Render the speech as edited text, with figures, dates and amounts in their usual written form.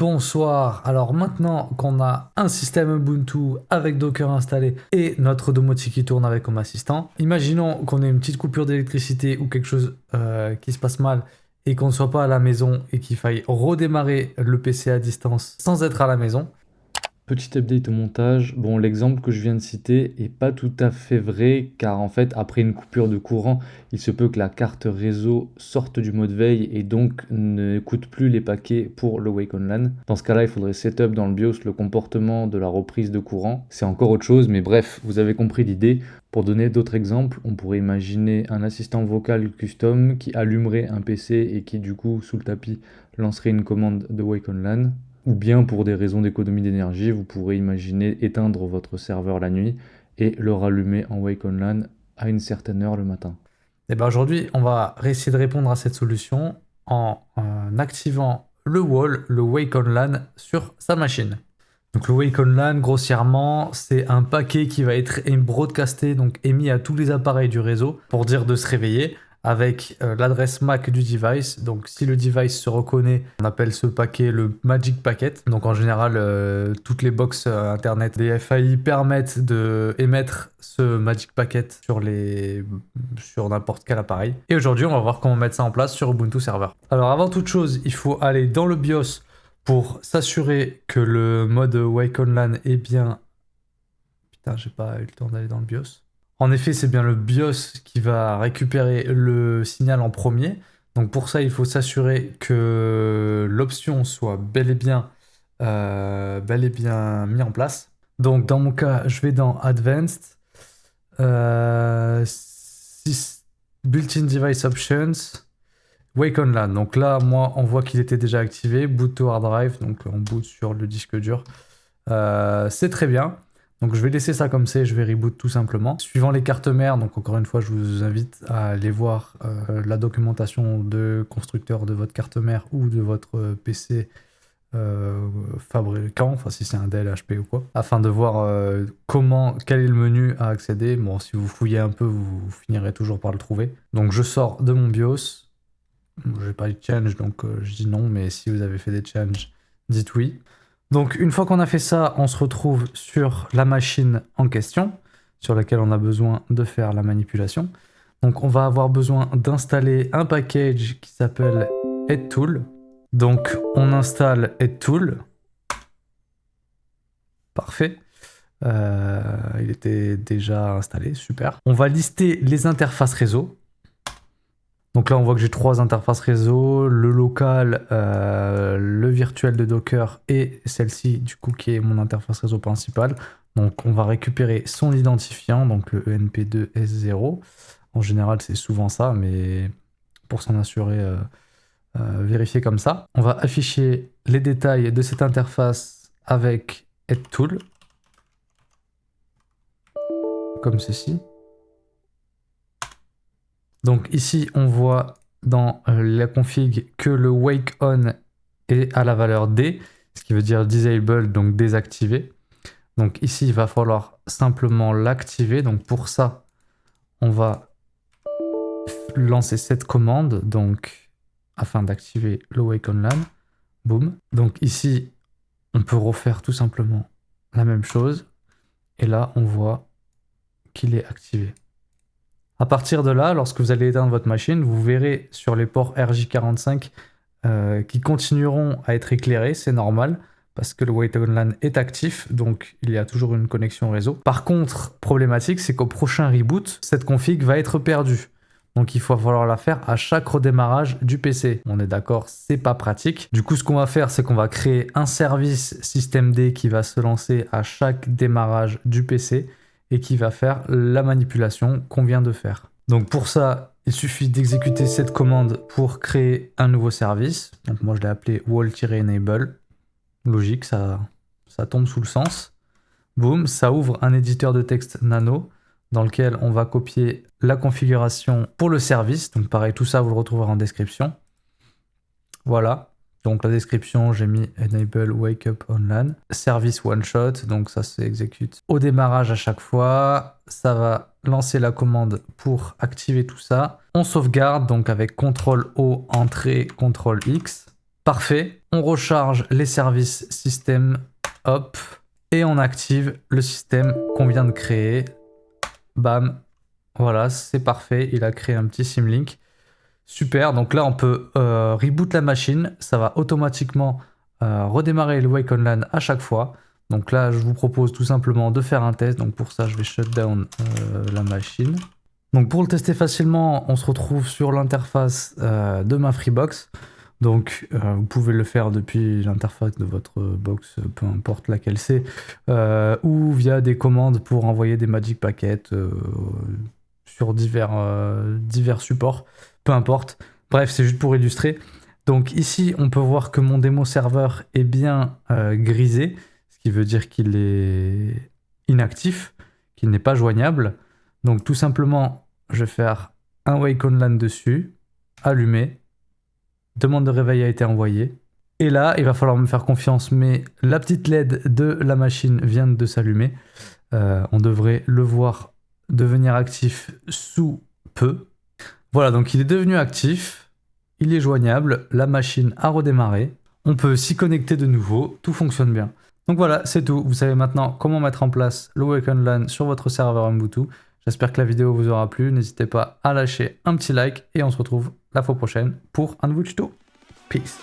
Bonsoir, alors maintenant qu'on a un système Ubuntu avec Docker installé et notre domotique qui tourne avec Home Assistant, imaginons qu'on ait une petite coupure d'électricité ou quelque chose qui se passe mal et qu'on ne soit pas à la maison et qu'il faille redémarrer le PC à distance sans être à la maison. Petit update au montage. Bon, l'exemple que je viens de citer est pas tout à fait vrai car en fait, après une coupure de courant, il se peut que la carte réseau sorte du mode veille et donc n'écoute plus les paquets pour le Wake on LAN. Dans ce cas-là, il faudrait setup dans le BIOS le comportement de la reprise de courant. C'est encore autre chose, mais bref, vous avez compris l'idée. Pour donner d'autres exemples, on pourrait imaginer un assistant vocal custom qui allumerait un PC et qui du coup, sous le tapis, lancerait une commande de Wake on LAN. Ou bien pour des raisons d'économie d'énergie, vous pourrez imaginer éteindre votre serveur la nuit et le rallumer en Wake on LAN à une certaine heure le matin. Et bien aujourd'hui, on va essayer de répondre à cette solution en activant le wall, le Wake on LAN sur sa machine. Donc le Wake on LAN, grossièrement, c'est un paquet qui va être broadcasté, donc émis à tous les appareils du réseau pour dire de se réveiller avec l'adresse MAC du device. Donc si le device se reconnaît, on appelle ce paquet le Magic Packet. Donc en général, toutes les box internet des FAI permettent d'émettre ce Magic Packet sur n'importe quel appareil. Et aujourd'hui, on va voir comment mettre ça en place sur Ubuntu Server. Alors avant toute chose, il faut aller dans le BIOS pour s'assurer que le mode Wake on LAN est bien... Putain, j'ai pas eu le temps d'aller dans le BIOS. En effet, c'est bien le BIOS qui va récupérer le signal en premier. Donc pour ça, il faut s'assurer que l'option soit bel et bien mis en place. Donc dans mon cas, je vais dans Advanced, Built-in Device Options, Wake on LAN. Donc là, moi, on voit qu'il était déjà activé. Boot to hard drive, donc on boot sur le disque dur. C'est très bien. Donc je vais laisser ça comme c'est, je vais reboot tout simplement. Suivant les cartes mères, donc encore une fois, je vous invite à aller voir la documentation de constructeur de votre carte mère ou de votre PC fabricant, enfin si c'est un Dell, HP ou quoi, afin de voir quel est le menu à accéder. Bon, si vous fouillez un peu, vous finirez toujours par le trouver. Donc je sors de mon BIOS. Je n'ai pas eu de change, donc je dis non, mais si vous avez fait des changes, dites oui. Donc une fois qu'on a fait ça, on se retrouve sur la machine en question, sur laquelle on a besoin de faire la manipulation. Donc on va avoir besoin d'installer un package qui s'appelle headtool. Donc on installe headtool. Parfait. Il était déjà installé, super. On va lister les interfaces réseau. Donc là, on voit que j'ai 3 interfaces réseau, le local, le virtuel de Docker et celle-ci, du coup, qui est mon interface réseau principale. Donc on va récupérer son identifiant, donc le ENP2S0. En général, c'est souvent ça, mais pour s'en assurer, vérifier comme ça. On va afficher les détails de cette interface avec headtool, comme ceci. Donc ici, on voit dans la config que le wake on est à la valeur D, ce qui veut dire disable, donc désactivé. Donc ici, il va falloir simplement l'activer. Donc pour ça, on va lancer cette commande, donc afin d'activer le wake on LAN. Boum. Donc ici, on peut refaire tout simplement la même chose. Et là, on voit qu'il est activé. À partir de là, lorsque vous allez éteindre votre machine, vous verrez sur les ports RJ45 qui continueront à être éclairés, c'est normal, parce que le Wake on LAN est actif, donc il y a toujours une connexion réseau. Par contre, problématique, c'est qu'au prochain reboot, cette config va être perdue. Donc il va falloir la faire à chaque redémarrage du PC. On est d'accord, c'est pas pratique. Du coup, ce qu'on va faire, c'est qu'on va créer un service systemd qui va se lancer à chaque démarrage du PC et qui va faire la manipulation qu'on vient de faire. Donc pour ça, il suffit d'exécuter cette commande pour créer un nouveau service. Donc moi je l'ai appelé wall-enable. Logique, ça tombe sous le sens. Boum, ça ouvre un éditeur de texte nano dans lequel on va copier la configuration pour le service. Donc pareil, tout ça vous le retrouverez en description. Voilà. Donc la description, j'ai mis Enable Wake Up on LAN. Service one shot, donc ça s'exécute au démarrage à chaque fois. Ça va lancer la commande pour activer tout ça. On sauvegarde, donc avec CTRL-O, entrée, CTRL-X. Parfait. On recharge les services système. Hop. Et on active le système qu'on vient de créer. Bam. Voilà, c'est parfait. Il a créé un petit Symlink. Super. Donc là, on peut reboot la machine. Ça va automatiquement redémarrer le Wake on LAN à chaque fois. Donc là, je vous propose tout simplement de faire un test. Donc pour ça, je vais shut down la machine. Donc pour le tester facilement, on se retrouve sur l'interface de ma Freebox. Donc vous pouvez le faire depuis l'interface de votre box, peu importe laquelle c'est, ou via des commandes pour envoyer des Magic Packets sur divers supports, peu importe. Bref, c'est juste pour illustrer. Donc ici, on peut voir que mon démo serveur est bien grisé, ce qui veut dire qu'il est inactif, qu'il n'est pas joignable. Donc tout simplement, je vais faire un Wake on LAN dessus, allumer. Demande de réveil a été envoyée. Et là, il va falloir me faire confiance, mais la petite LED de la machine vient de s'allumer. On devrait le voir devenir actif sous peu. Voilà, donc il est devenu actif. Il est joignable. La machine a redémarré. On peut s'y connecter de nouveau. Tout fonctionne bien. Donc voilà, c'est tout. Vous savez maintenant comment mettre en place le Wake on LAN sur votre serveur Ubuntu. J'espère que la vidéo vous aura plu. N'hésitez pas à lâcher un petit like et on se retrouve la fois prochaine pour un nouveau tuto. Peace.